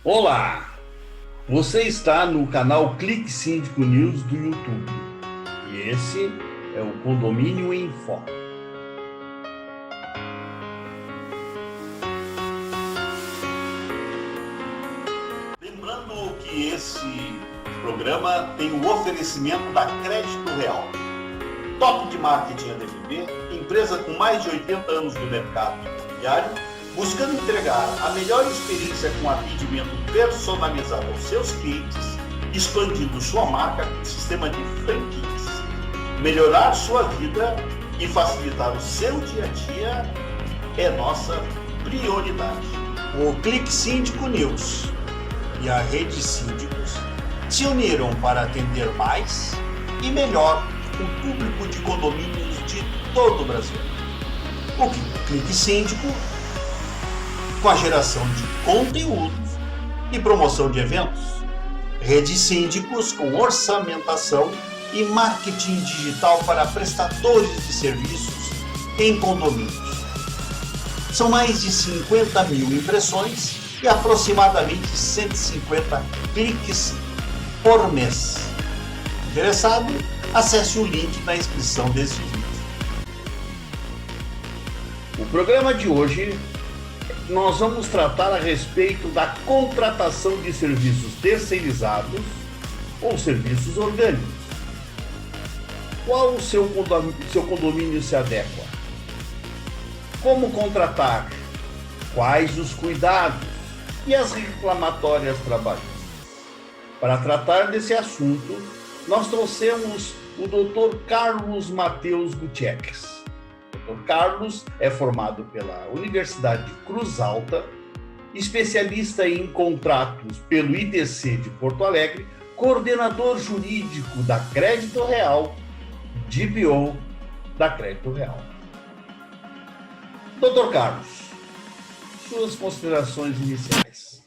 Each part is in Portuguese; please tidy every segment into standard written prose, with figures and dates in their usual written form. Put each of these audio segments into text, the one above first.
Olá! Você está no canal Clique Síndico News do YouTube. E esse é o Condomínio em Foco. Lembrando que esse programa tem o oferecimento da Crédito Real. Top de marketing ADMB, empresa com mais de 80 anos no mercado imobiliário, buscando entregar a melhor experiência com atendimento personalizado aos seus clientes, expandindo sua marca com um sistema de franquias. Melhorar sua vida e facilitar o seu dia a dia é nossa prioridade. O Clique Síndico News e a Rede Síndicos se uniram para atender mais e melhor o público de condomínios de todo o Brasil. O Clique Síndico, com a geração de conteúdos e promoção de eventos. Rede Síndicos com orçamentação e marketing digital para prestadores de serviços em condomínios. São mais de 50 mil impressões e aproximadamente 150 cliques por mês. Interessado? Acesse o link na descrição deste vídeo. O programa de hoje nós vamos tratar a respeito da contratação de serviços terceirizados ou serviços orgânicos. Qual o seu condomínio se adequa? Como contratar? Quais os cuidados e as reclamatórias trabalhistas? Para tratar desse assunto, nós trouxemos o Dr. Carlos Mateus Gutierrez. O Dr. Carlos é formado pela Universidade de Cruz Alta, especialista em contratos pelo IDC de Porto Alegre, coordenador jurídico da Crédito Real, DPO da Crédito Real. Dr. Carlos, suas considerações iniciais.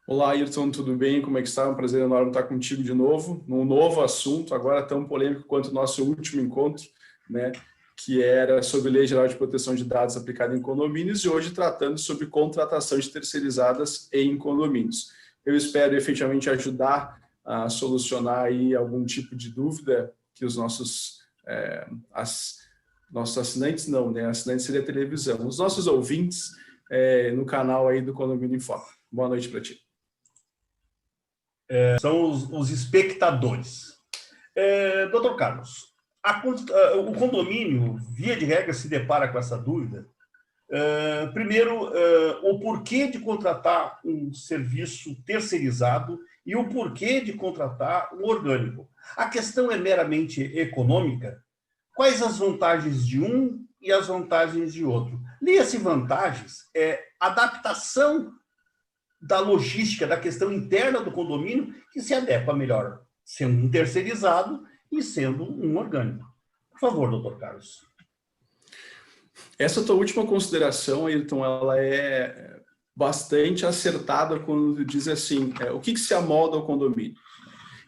Olá, Ayrton, tudo bem? Como é que está? É um prazer enorme estar contigo de novo, num novo assunto, agora tão polêmico quanto o nosso último encontro, né? Que era sobre Lei Geral de Proteção de Dados aplicada em condomínios, e hoje tratando sobre contratação de terceirizadas em condomínios. Eu espero efetivamente ajudar a solucionar aí algum tipo de dúvida que os nossos assinantes, não, né? Assinantes seria a televisão, os nossos ouvintes no canal aí do Condomínio em Foco. Boa noite para ti. São os espectadores. Dr. Carlos, o condomínio, via de regra, se depara com essa dúvida. Primeiro, o porquê de contratar um serviço terceirizado e o porquê de contratar um orgânico. A questão é meramente econômica. Quais as vantagens de um e as vantagens de outro? Leia-se vantagens, adaptação da logística, da questão interna do condomínio, que se adequa melhor, sendo um terceirizado e sendo um orgânico. Por favor, doutor Carlos. Essa tua última consideração, Ayrton, ela é bastante acertada quando diz assim, o que se amolda ao condomínio?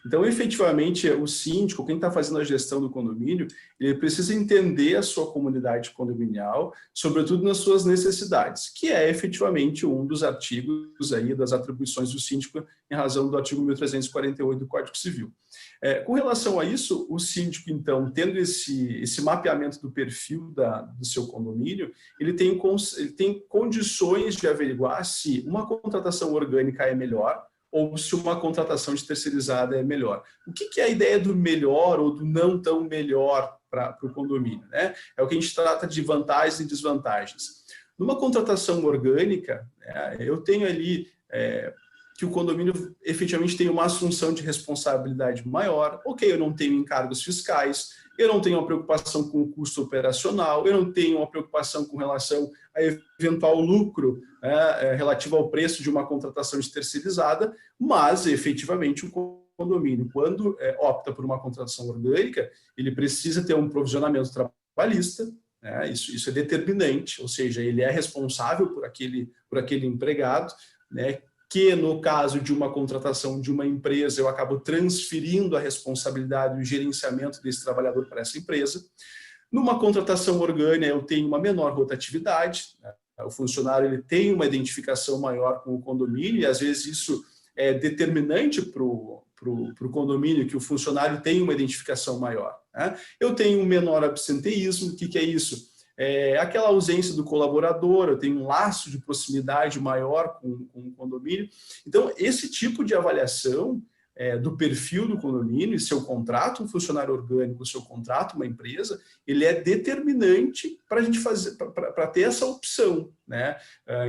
Então, efetivamente, o síndico, quem está fazendo a gestão do condomínio, ele precisa entender a sua comunidade condominial, sobretudo nas suas necessidades, que é efetivamente um dos artigos aí das atribuições do síndico em razão do artigo 1348 do Código Civil. Com relação a isso, o síndico, então, tendo esse mapeamento do perfil do seu condomínio, ele tem condições de averiguar se uma contratação orgânica é melhor ou se uma contratação de terceirizada é melhor. O que é a ideia do melhor ou do não tão melhor para o condomínio, né? É o que a gente trata de vantagens e desvantagens. Numa contratação orgânica, eu tenho ali que o condomínio efetivamente tem uma assunção de responsabilidade maior. Ok, eu não tenho encargos fiscais, eu não tenho uma preocupação com o custo operacional, eu não tenho uma preocupação com relação a eventual lucro relativo ao preço de uma contratação de terceirizada, mas efetivamente o condomínio, quando opta por uma contratação orgânica, ele precisa ter um provisionamento trabalhista, isso é determinante, ou seja, ele é responsável por aquele empregado, né, que no caso de uma contratação de uma empresa, eu acabo transferindo a responsabilidade e o gerenciamento desse trabalhador para essa empresa. Numa contratação orgânica, eu tenho uma menor rotatividade, O funcionário ele tem uma identificação maior com o condomínio e, às vezes, isso é determinante para o condomínio, que o funcionário tenha uma identificação maior, né? Eu tenho um menor absenteísmo. O que é isso? É aquela ausência do colaborador, eu tenho um laço de proximidade maior com o condomínio. Então, esse tipo de avaliação do perfil do condomínio, e se eu contrato um funcionário orgânico, se eu contrato uma empresa, ele é determinante para a gente fazer, para ter essa opção, né?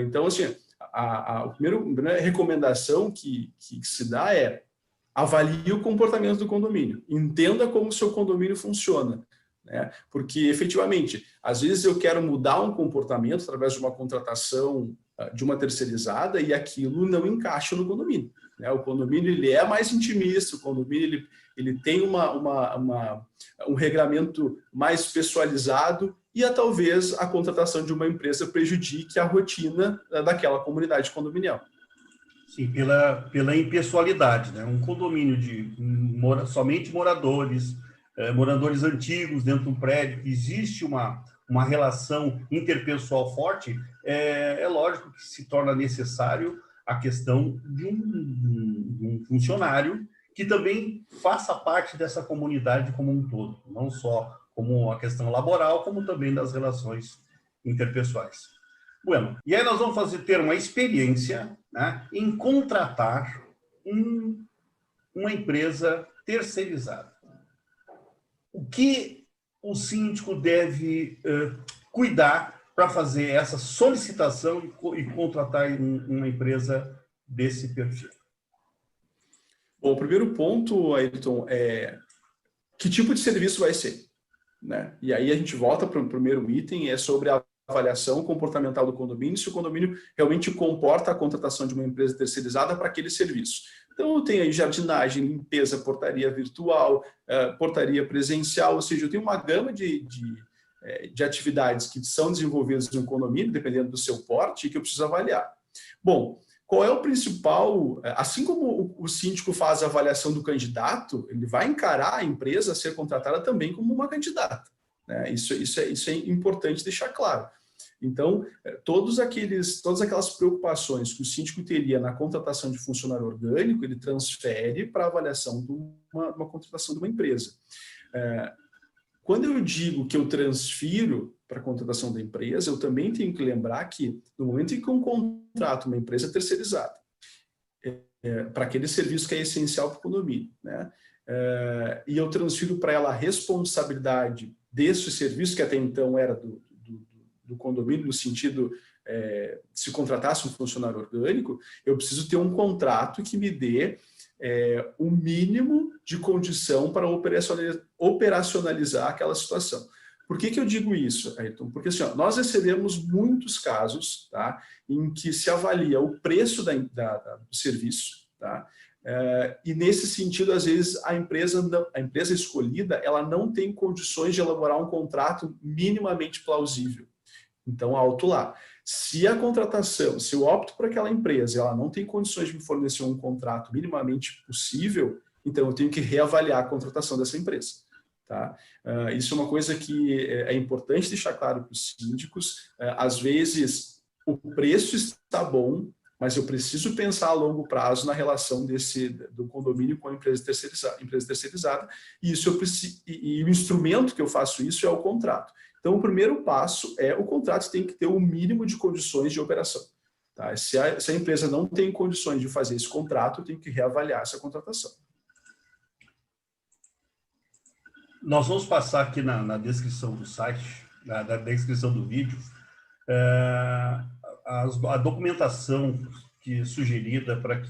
Então, assim, a primeira recomendação que se dá é: avalie o comportamento do condomínio, entenda como o seu condomínio funciona, né? Porque, efetivamente, às vezes eu quero mudar um comportamento através de uma contratação de uma terceirizada e aquilo não encaixa no condomínio, né? O condomínio ele é mais intimista, o condomínio ele tem um regramento mais pessoalizado e talvez a contratação de uma empresa prejudique a rotina daquela comunidade condominial. Sim, pela impessoalidade, né? Um condomínio de somente moradores antigos dentro de um prédio, que existe uma relação interpessoal forte, é lógico que se torna necessário a questão de um funcionário que também faça parte dessa comunidade como um todo, não só como a questão laboral, como também das relações interpessoais. Bueno, e aí nós vamos ter uma experiência, né, em contratar uma empresa terceirizada. O que o síndico deve cuidar para fazer essa solicitação e contratar uma empresa desse perfil? Bom, o primeiro ponto, Ayrton, é que tipo de serviço vai ser, né? E aí a gente volta para o primeiro item, é sobre a avaliação comportamental do condomínio, se o condomínio realmente comporta a contratação de uma empresa terceirizada para aquele serviço. Então, eu tenho aí jardinagem, limpeza, portaria virtual, portaria presencial, ou seja, eu tenho uma gama de atividades que são desenvolvidas no condomínio, dependendo do seu porte, que eu preciso avaliar. Bom, qual é o principal... Assim como o síndico faz a avaliação do candidato, ele vai encarar a empresa a ser contratada também como uma candidata, né? Isso é importante deixar claro. Então, todas aquelas preocupações que o síndico teria na contratação de funcionário orgânico, ele transfere para a avaliação de uma contratação de uma empresa. Quando eu digo que eu transfiro para a contratação da empresa, eu também tenho que lembrar que, no momento em que eu contrato uma empresa terceirizada, para aquele serviço que é essencial para o condomínio, né? E eu transfiro para ela a responsabilidade desse serviço, que até então era do condomínio, no sentido, se contratasse um funcionário orgânico, eu preciso ter um contrato que me dê o mínimo de condição para operacionalizar aquela situação. Por que eu digo isso, Ayrton? Porque assim, nós recebemos muitos casos, tá, em que se avalia o preço do serviço, tá, e nesse sentido, às vezes, a empresa escolhida ela não tem condições de elaborar um contrato minimamente plausível. Então, alto lá. Se eu opto por aquela empresa, ela não tem condições de me fornecer um contrato minimamente possível, então eu tenho que reavaliar a contratação dessa empresa. Tá? Isso é uma coisa que é importante deixar claro para os síndicos. Às vezes, o preço está bom, mas eu preciso pensar a longo prazo na relação do condomínio com a empresa terceirizada, e o instrumento que eu faço isso é o contrato. Então, o primeiro passo é o contrato tem que ter o mínimo de condições de operação. Tá? Se a empresa não tem condições de fazer esse contrato, eu tenho que reavaliar essa contratação. Nós vamos passar aqui na descrição do site, na descrição do vídeo, a documentação que é sugerida para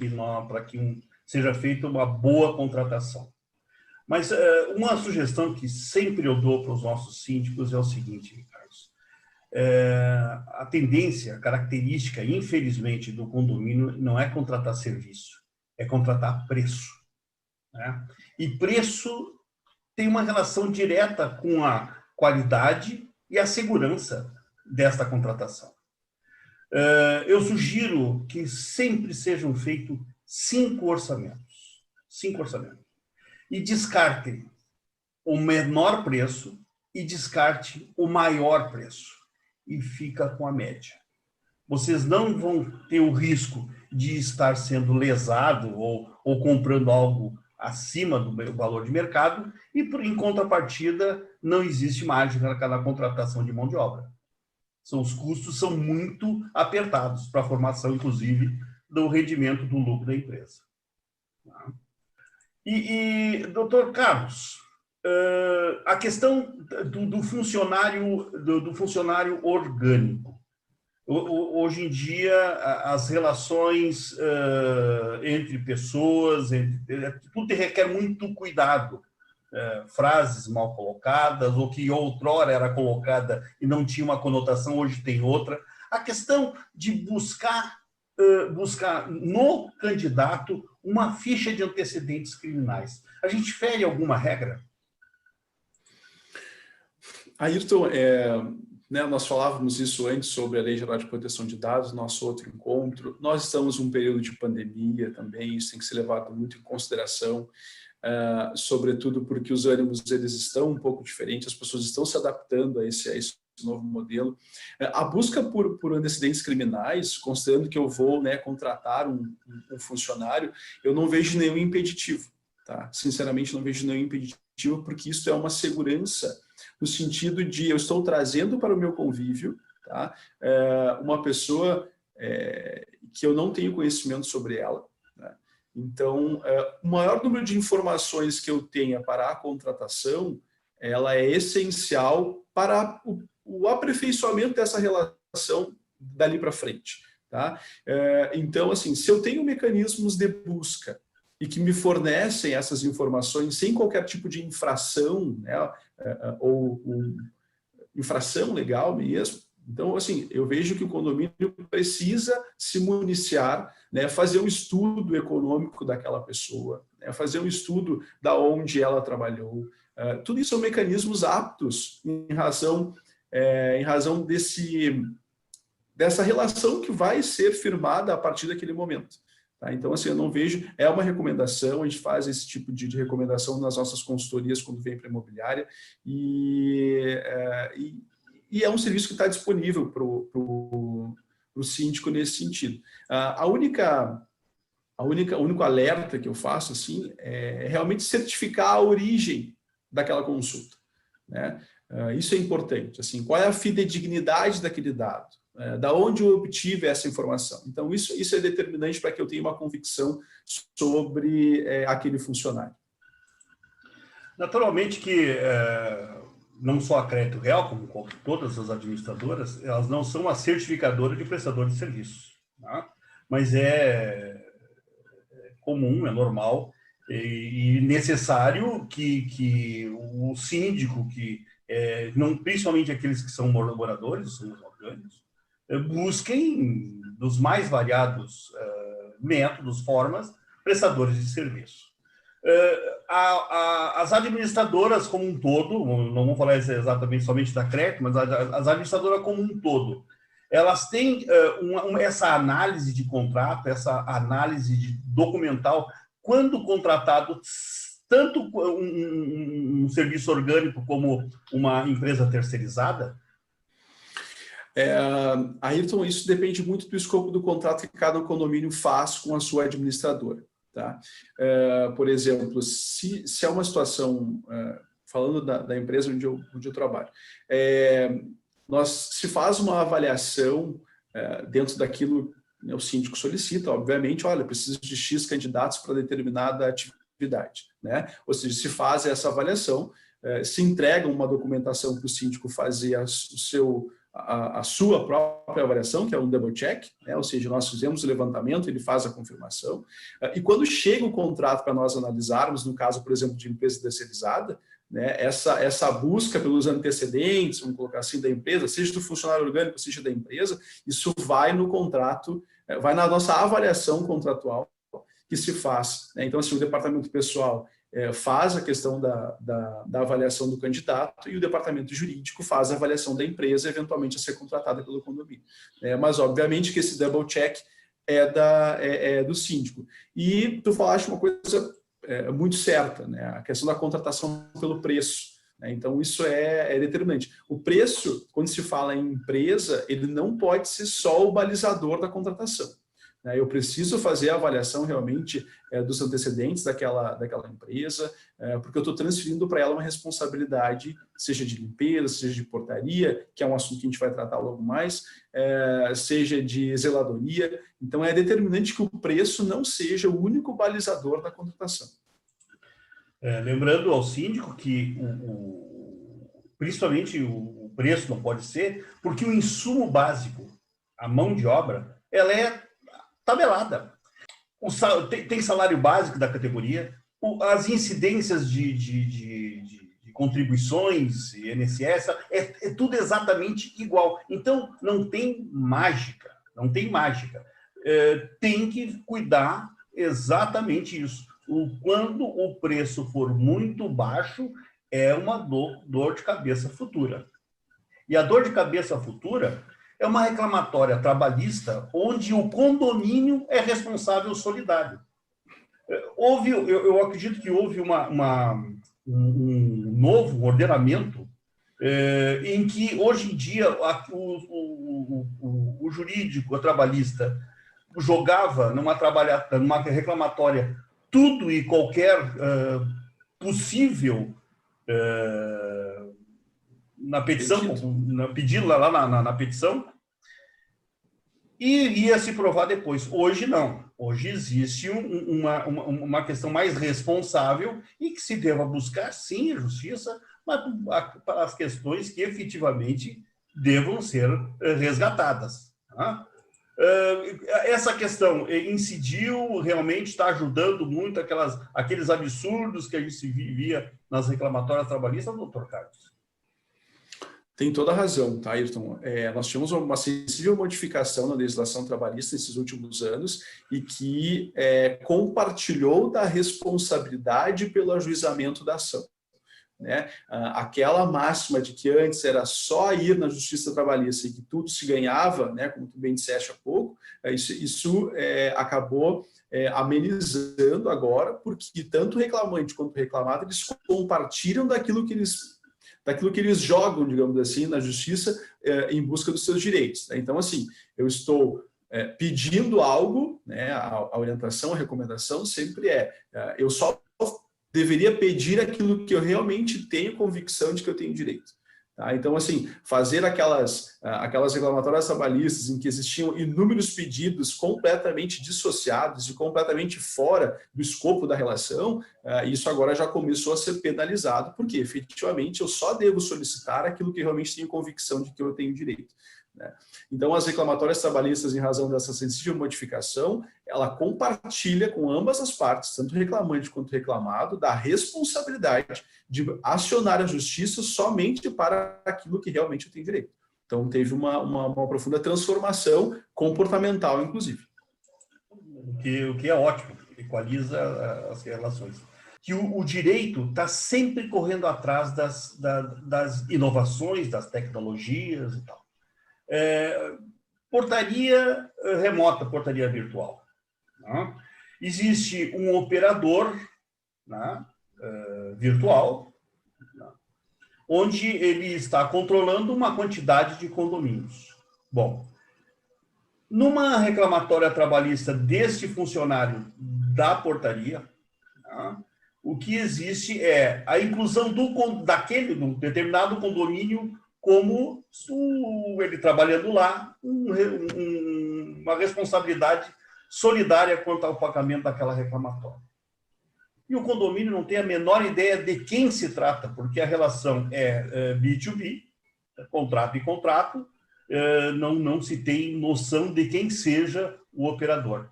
que seja feita uma boa contratação. Mas uma sugestão que sempre eu dou para os nossos síndicos é o seguinte, Carlos. A tendência, a característica, infelizmente, do condomínio não é contratar serviço, é contratar preço, né? E preço tem uma relação direta com a qualidade e a segurança desta contratação. Eu sugiro que sempre sejam feitos 5 orçamentos. 5 orçamentos. E descarte o menor preço e descarte o maior preço. E fica com a média. vocês não vão ter o risco de estar sendo lesado ou comprando algo acima do valor de mercado, e, em contrapartida, não existe margem na contratação de mão de obra. Os custos são muito apertados para a formação, inclusive, do rendimento do lucro da empresa. Doutor Carlos, a questão do funcionário orgânico. Hoje em dia, as relações entre pessoas, tudo requer muito cuidado. Frases mal colocadas, ou que outrora era colocada e não tinha uma conotação, hoje tem outra. A questão de buscar no candidato uma ficha de antecedentes criminais. A gente fere alguma regra? Ayrton, nós falávamos isso antes sobre a Lei Geral de Proteção de Dados, nosso outro encontro. Nós estamos num período de pandemia também, isso tem que ser levado muito em consideração, sobretudo porque os ânimos eles estão um pouco diferentes, as pessoas estão se adaptando a esse novo modelo. A busca por antecedentes criminais, considerando que eu vou contratar um funcionário, eu não vejo nenhum impeditivo. Tá? Sinceramente, não vejo nenhum impeditivo, porque isso é uma segurança no sentido de eu estou trazendo para o meu convívio, tá? Uma pessoa que eu não tenho conhecimento sobre ela. Né? Então, o maior número de informações que eu tenha para a contratação, ela é essencial para o aperfeiçoamento dessa relação dali para frente. Tá? Então, assim, se eu tenho mecanismos de busca e que me fornecem essas informações sem qualquer tipo de infração, né, ou infração legal mesmo. Então, assim, eu vejo que o condomínio precisa se municiar, né, fazer um estudo econômico daquela pessoa, né, fazer um estudo da onde ela trabalhou. Tudo isso são mecanismos aptos em razão dessa relação que vai ser firmada a partir daquele momento. Tá? Então, assim, eu não vejo, é uma recomendação, a gente faz esse tipo de recomendação nas nossas consultorias quando vem para a imobiliária, e é um serviço que está disponível para o síndico nesse sentido. O único alerta que eu faço assim, é realmente certificar a origem daquela consulta. Né? Isso é importante. Assim, qual é a fidedignidade daquele dado? Da onde eu obtive essa informação? Então, isso é determinante para que eu tenha uma convicção sobre aquele funcionário. Naturalmente que não só a Crédito Real, como todas as administradoras, elas não são a certificadora de prestador de serviços. Tá? Mas é comum, é normal e necessário que o síndico, principalmente aqueles que são moradores, são os orgânicos, busquem dos mais variados métodos, formas, prestadores de serviço. As administradoras como um todo, não vamos falar exatamente somente da CREC, mas as administradoras como um todo, elas têm essa análise de contrato, essa análise documental, quando contratado, tanto um serviço orgânico como uma empresa terceirizada? Ayrton, isso depende muito do escopo do contrato que cada condomínio faz com a sua administradora. Tá? Por exemplo, se é uma situação, falando da empresa onde eu trabalho, se faz uma avaliação dentro daquilo que o síndico solicita, obviamente, olha, preciso de X candidatos para determinada atividade. Né? Ou seja, se faz essa avaliação, se entrega uma documentação para o síndico fazer a sua própria avaliação, que é um double check, né? Ou seja, nós fizemos o levantamento, ele faz a confirmação, e quando chega o contrato para nós analisarmos, no caso, por exemplo, de empresa terceirizada, né, essa busca pelos antecedentes, vamos colocar assim, da empresa, seja do funcionário orgânico, seja da empresa, isso vai no contrato, vai na nossa avaliação contratual que se faz. Né? Então, assim, o departamento pessoal faz a questão da avaliação do candidato e o departamento jurídico faz a avaliação da empresa, eventualmente a ser contratada pelo condomínio. Mas, obviamente, que esse double check é do síndico. E tu falaste uma coisa muito certa, né? A questão da contratação pelo preço. né? Então, isso é determinante. O preço, quando se fala em empresa, ele não pode ser só o balizador da contratação, né? Eu preciso fazer a avaliação realmente dos antecedentes daquela empresa, porque eu estou transferindo para ela uma responsabilidade, seja de limpeza, seja de portaria, que é um assunto que a gente vai tratar logo mais, seja de zeladoria. Então, é determinante que o preço não seja o único balizador da contratação. Lembrando ao síndico que, principalmente, o preço não pode ser, porque o insumo básico, a mão de obra, ela é tabelada. Tem salário básico da categoria, as incidências de contribuições, INSS, é tudo exatamente igual. Então, não tem mágica, não tem mágica. Tem que cuidar exatamente isso. Quando o preço for muito baixo, é uma dor de cabeça futura. E a dor de cabeça futura é uma reclamatória trabalhista onde o condomínio é responsável solidário. Eu acredito que houve um novo ordenamento em que, hoje em dia, o jurídico, o trabalhista, jogava numa reclamatória tudo e qualquer possível na petição, pedido lá na petição, e ia se provar depois. Hoje não. Hoje existe uma questão mais responsável e que se deva buscar, sim, a justiça, mas para as questões que efetivamente devam ser resgatadas. Tá? Essa questão incidiu, realmente está ajudando muito aqueles absurdos que a gente via nas reclamatórias trabalhistas, doutor Carlos? Tem toda a razão, tá, Ayrton? Nós tivemos uma sensível modificação na legislação trabalhista nesses últimos anos e que compartilhou da responsabilidade pelo ajuizamento da ação, né? Aquela máxima de que antes era só ir na justiça trabalhista e que tudo se ganhava, né, como tu bem disseste há pouco, isso acabou amenizando agora, porque tanto o reclamante quanto o reclamado, eles compartilham daquilo que eles jogam, digamos assim, na justiça em busca dos seus direitos, né? Então, assim, eu estou pedindo algo, né, a orientação, a recomendação sempre eu só deveria pedir aquilo que eu realmente tenho convicção de que eu tenho direito. Tá? Então, assim, fazer aquelas reclamatórias trabalhistas em que existiam inúmeros pedidos completamente dissociados e completamente fora do escopo da relação, isso agora já começou a ser penalizado, porque efetivamente eu só devo solicitar aquilo que realmente tenho convicção de que eu tenho direito, né? Então, as reclamatórias trabalhistas, em razão dessa sensível modificação, ela compartilha com ambas as partes, tanto o reclamante quanto o reclamado, da responsabilidade de acionar a justiça somente para aquilo que realmente eu tenho direito. Então, teve uma profunda transformação comportamental, inclusive. O que é ótimo, equaliza as relações. Que o direito está sempre correndo atrás das inovações, das tecnologias e tal. Portaria remota, portaria virtual, né? Existe um operador, né, virtual, né, onde ele está controlando uma quantidade de condomínios. Bom, numa reclamatória trabalhista deste funcionário da portaria, né, o que existe é a inclusão do determinado condomínio como ele trabalhando lá, uma responsabilidade solidária quanto ao pagamento daquela reclamatória. E o condomínio não tem a menor ideia de quem se trata, porque a relação é B2B, contrato e contrato, não se tem noção de quem seja o operador.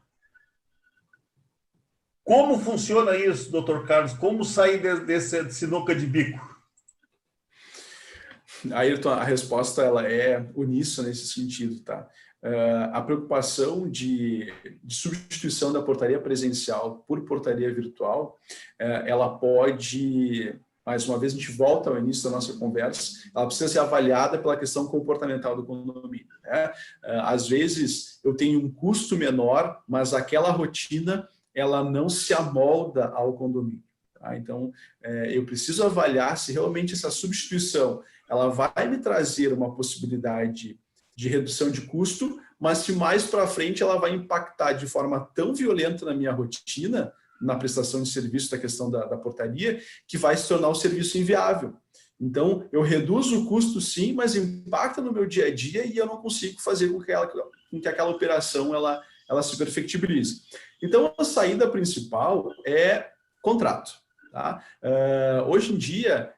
Como funciona isso, doutor Carlos? Como sair desse sinuca de bico? Ayrton, a resposta ela é uníssona nesse sentido, tá? A preocupação de substituição da portaria presencial por portaria virtual, ela pode, mais uma vez a gente volta ao início da nossa conversa, ela precisa ser avaliada pela questão comportamental do condomínio, né? Às vezes eu tenho um custo menor, mas aquela rotina ela não se amolda ao condomínio. Tá? Então, eu preciso avaliar se realmente essa substituição ela vai me trazer uma possibilidade de redução de custo, mas se mais para frente ela vai impactar de forma tão violenta na minha rotina, na prestação de serviço da questão da portaria, que vai se tornar o serviço inviável. Então, eu reduzo o custo sim, mas impacta no meu dia a dia e eu não consigo fazer com que aquela operação ela se perfectibilize. Então, a saída principal é contrato. Tá? Hoje em dia,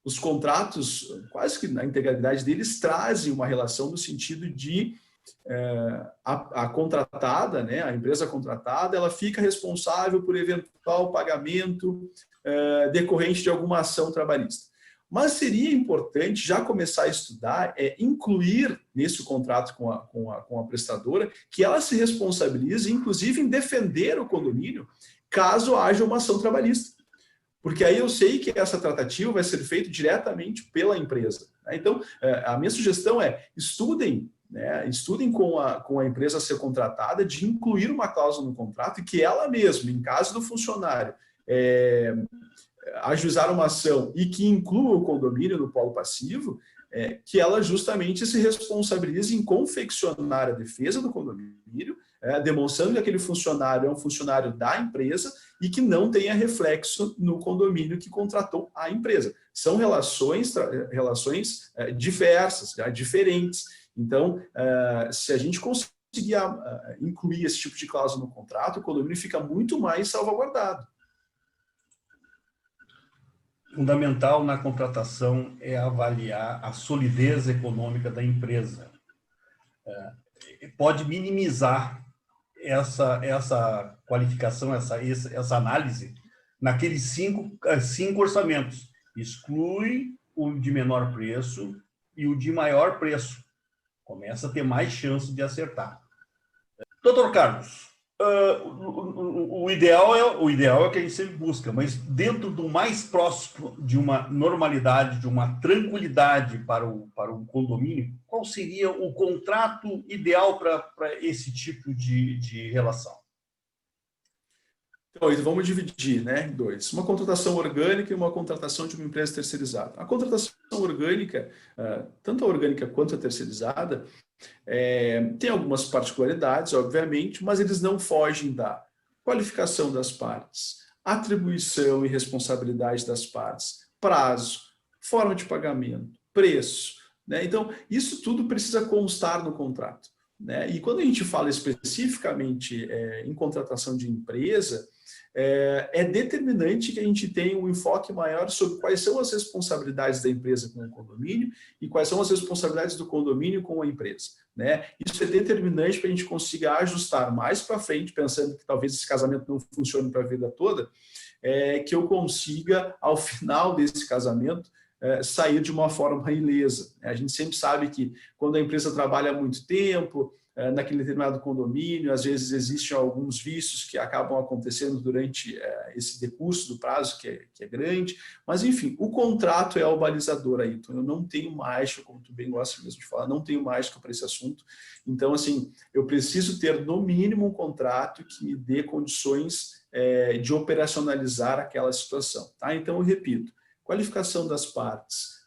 os contratos, quase que na integralidade deles, trazem uma relação no sentido de a contratada, né, a empresa contratada, ela fica responsável por eventual pagamento decorrente de alguma ação trabalhista. Mas seria importante já começar a estudar, incluir nesse contrato com a prestadora, que ela se responsabilize, inclusive, em defender o condomínio, caso haja uma ação trabalhista. Porque aí eu sei que essa tratativa vai ser feita diretamente pela empresa. Então, a minha sugestão é estudem, né, estudem com a empresa a ser contratada, de incluir uma cláusula no contrato e que ela mesma, em caso do funcionário ajuizar uma ação e que inclua o condomínio no polo passivo, que ela justamente se responsabilize em confeccionar a defesa do condomínio, demonstrando que aquele funcionário é um funcionário da empresa e que não tenha reflexo no condomínio que contratou a empresa. São relações diversas, diferentes. Então, se a gente conseguir incluir esse tipo de cláusula no contrato, o condomínio fica muito mais salvaguardado. Fundamental na contratação é avaliar a solidez econômica da empresa. Pode minimizar essa qualificação, essa análise naqueles cinco orçamentos. Exclui o de menor preço e o de maior preço. Começa a ter mais chance de acertar. Doutor Carlos, o ideal é o que a gente sempre busca, mas dentro do mais próximo de uma normalidade, de uma tranquilidade para um condomínio, qual seria o contrato ideal para esse tipo de relação? Então, vamos dividir, né, em dois. Uma contratação orgânica e uma contratação de uma empresa terceirizada. A contratação orgânica, tanto a orgânica quanto a terceirizada, tem algumas particularidades, obviamente, mas eles não fogem da qualificação das partes, atribuição e responsabilidade das partes, prazo, forma de pagamento, preço. Né? Então, isso tudo precisa constar no contrato. Né? E quando a gente fala especificamente em contratação de empresa, é determinante que a gente tenha um enfoque maior sobre quais são as responsabilidades da empresa com o condomínio e quais são as responsabilidades do condomínio com a empresa. Né? Isso é determinante para a gente consiga ajustar mais para frente, pensando que talvez esse casamento não funcione para a vida toda, que eu consiga, ao final desse casamento, sair de uma forma ilesa. A gente sempre sabe que quando a empresa trabalha há muito tempo, naquele determinado condomínio, às vezes existem alguns vícios que acabam acontecendo durante esse decurso do prazo, que é grande, mas enfim, o contrato é o balizador aí, então eu não tenho mágica, como tu bem gosta mesmo de falar, não tenho mágica para esse assunto, então assim, eu preciso ter no mínimo um contrato que me dê condições de operacionalizar aquela situação, tá? Então eu repito, qualificação das partes,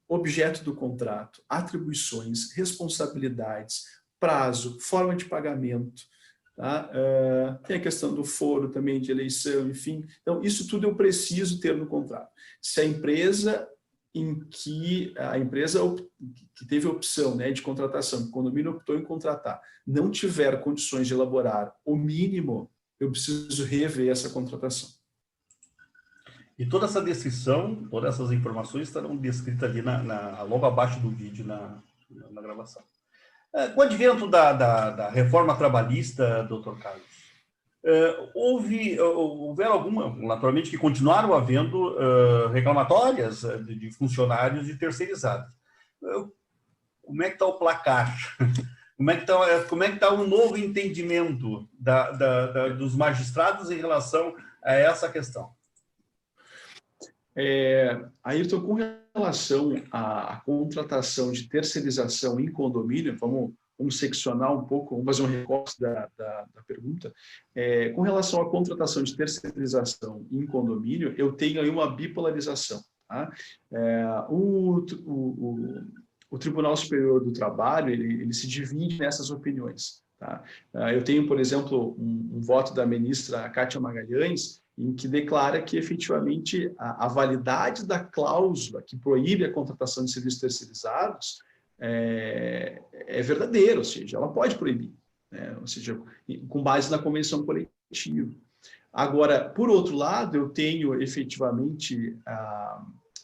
objeto do contrato, atribuições, responsabilidades, prazo, forma de pagamento, tá? Tem a questão do foro também de eleição, enfim. Então, isso tudo eu preciso ter no contrato. Se a empresa que teve a opção, né, de contratação, que o condomínio optou em contratar, não tiver condições de elaborar o mínimo, eu preciso rever essa contratação. E toda essa descrição, todas essas informações estarão descritas ali logo abaixo do vídeo na gravação. Com o advento da reforma trabalhista, doutor Carlos, houveram algumas, naturalmente, que continuaram havendo reclamatórias de funcionários e terceirizados. Como é que está o placar? Como é que está o novo entendimento dos magistrados em relação a essa questão? Ayrton, com relação à contratação de terceirização em condomínio, vamos vamos seccionar um pouco, vamos fazer um recorte da pergunta. Com relação à contratação de terceirização em condomínio, eu tenho aí uma bipolarização. Tá? O Tribunal Superior do Trabalho, ele se divide nessas opiniões. Tá? Eu tenho, por exemplo, um voto da ministra Kátia Magalhães, em que declara que, efetivamente, a validade da cláusula que proíbe a contratação de serviços terceirizados é verdadeira, ou seja, ela pode proibir, né? Ou seja, com base na convenção coletiva. Agora, por outro lado, eu tenho, efetivamente,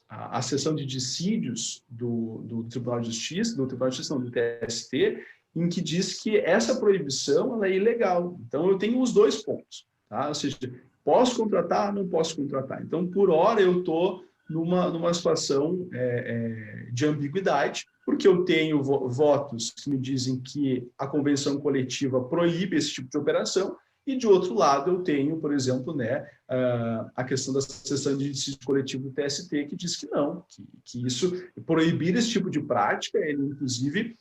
a seção de dissídios do Tribunal de Justiça, do TST, em que diz que essa proibição ela é ilegal. Então, eu tenho os dois pontos. Tá? Ou seja, posso contratar, não posso contratar. Então, por hora, eu estou numa situação de ambiguidade, porque eu tenho votos que me dizem que a convenção coletiva proíbe esse tipo de operação, e, de outro lado, eu tenho, por exemplo, né, a questão da seção de dissídio coletivo do TST, que diz que não, que isso, proibir esse tipo de prática, ele, inclusive,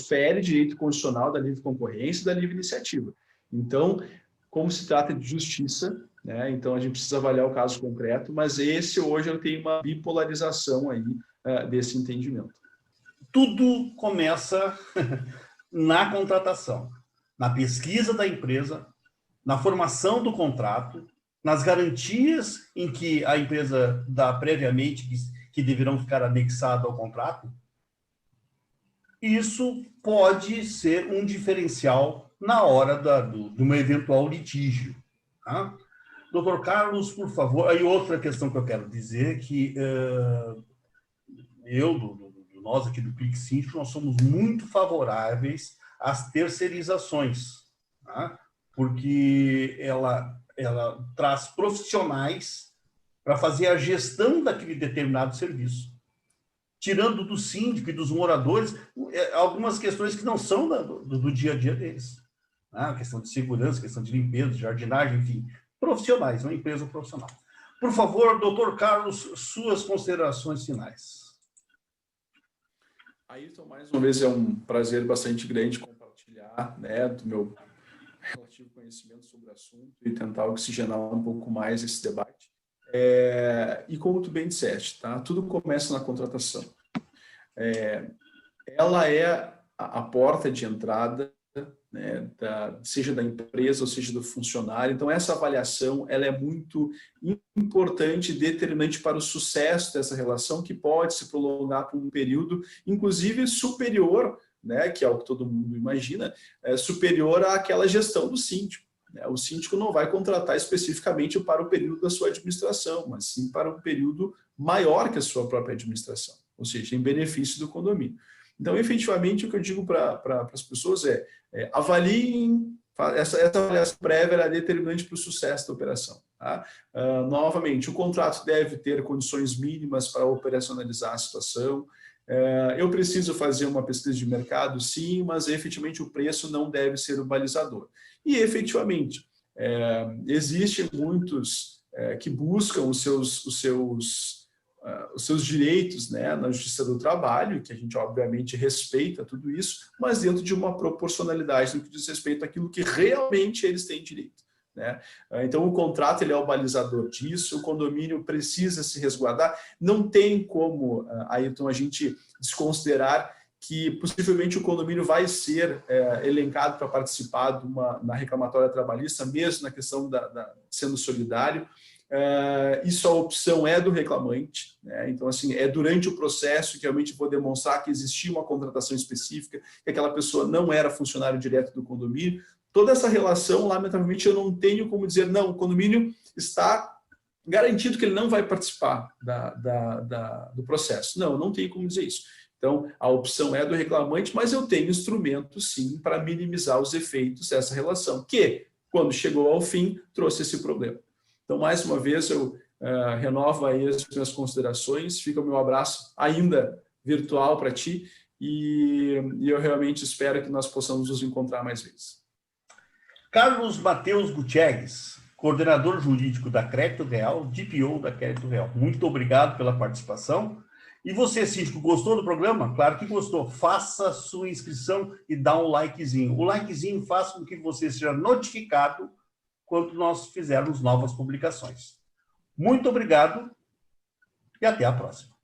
fere direito constitucional da livre concorrência e da livre iniciativa. Então, como se trata de justiça, né, então a gente precisa avaliar o caso concreto, mas hoje eu tenho uma bipolarização aí desse entendimento. Tudo começa na contratação, na pesquisa da empresa, na formação do contrato, nas garantias em que a empresa dá previamente que deverão ficar anexadas ao contrato. Isso pode ser um diferencial na hora de um eventual litígio. Tá? Doutor Carlos, por favor, aí outra questão que eu quero dizer, que nós aqui do Clique Síndico, nós somos muito favoráveis às terceirizações, tá? Porque ela traz profissionais para fazer a gestão daquele determinado serviço, tirando do síndico e dos moradores algumas questões que não são do dia a dia deles. Né? Questão de segurança, questão de limpeza, de jardinagem, enfim, profissionais, uma empresa profissional. Por favor, doutor Carlos, suas considerações finais. Ayrton, mais uma vez, é um prazer bastante grande compartilhar, né, do meu relativo conhecimento sobre o assunto e tentar oxigenar um pouco mais esse debate. E como tu bem disseste, tá? Tudo começa na contratação. Ela é a porta de entrada, né, seja da empresa ou seja do funcionário. Então, essa avaliação ela é muito importante e determinante para o sucesso dessa relação, que pode se prolongar por um período, inclusive superior, né, que é o que todo mundo imagina, superior àquela gestão do síndico. Né? O síndico não vai contratar especificamente para o período da sua administração, mas sim para um período maior que a sua própria administração, ou seja, em benefício do condomínio. Então, efetivamente, o que eu digo para as pessoas avaliem, essa avaliação prévia é determinante para o sucesso da operação. Tá? Novamente, o contrato deve ter condições mínimas para operacionalizar a situação. Eu preciso fazer uma pesquisa de mercado, sim, mas efetivamente o preço não deve ser o balizador. E efetivamente, existem muitos que buscam os seus direitos, né, na Justiça do Trabalho, que a gente obviamente respeita tudo isso, mas dentro de uma proporcionalidade no que diz respeito àquilo que realmente eles têm direito. Né? Então, o contrato ele é o balizador disso, o condomínio precisa se resguardar. Não tem como, Ayrton, a gente desconsiderar que possivelmente o condomínio vai ser elencado para participar na reclamatória trabalhista, mesmo na questão sendo solidário. Isso a opção é do reclamante, né? Então, assim, é durante o processo que realmente vou demonstrar que existia uma contratação específica, que aquela pessoa não era funcionário direto do condomínio. Toda essa relação, lamentavelmente, eu não tenho como dizer, não, o condomínio está garantido que ele não vai participar do processo. Não, eu não tenho como dizer isso. Então, a opção é do reclamante, mas eu tenho instrumentos, sim, para minimizar os efeitos dessa relação, que, quando chegou ao fim, trouxe esse problema. Então, mais uma vez, eu renovo aí as minhas considerações, fica o meu abraço ainda virtual para ti, e eu realmente espero que nós possamos nos encontrar mais vezes. Carlos Mateus Gutierrez, coordenador jurídico da Crédito Real, DPO da Crédito Real. Muito obrigado pela participação E você, síndico, gostou do programa? Claro que gostou. Faça sua inscrição e dá um likezinho. O likezinho faz com que você seja notificado quando nós fizermos novas publicações. Muito obrigado e até a próxima.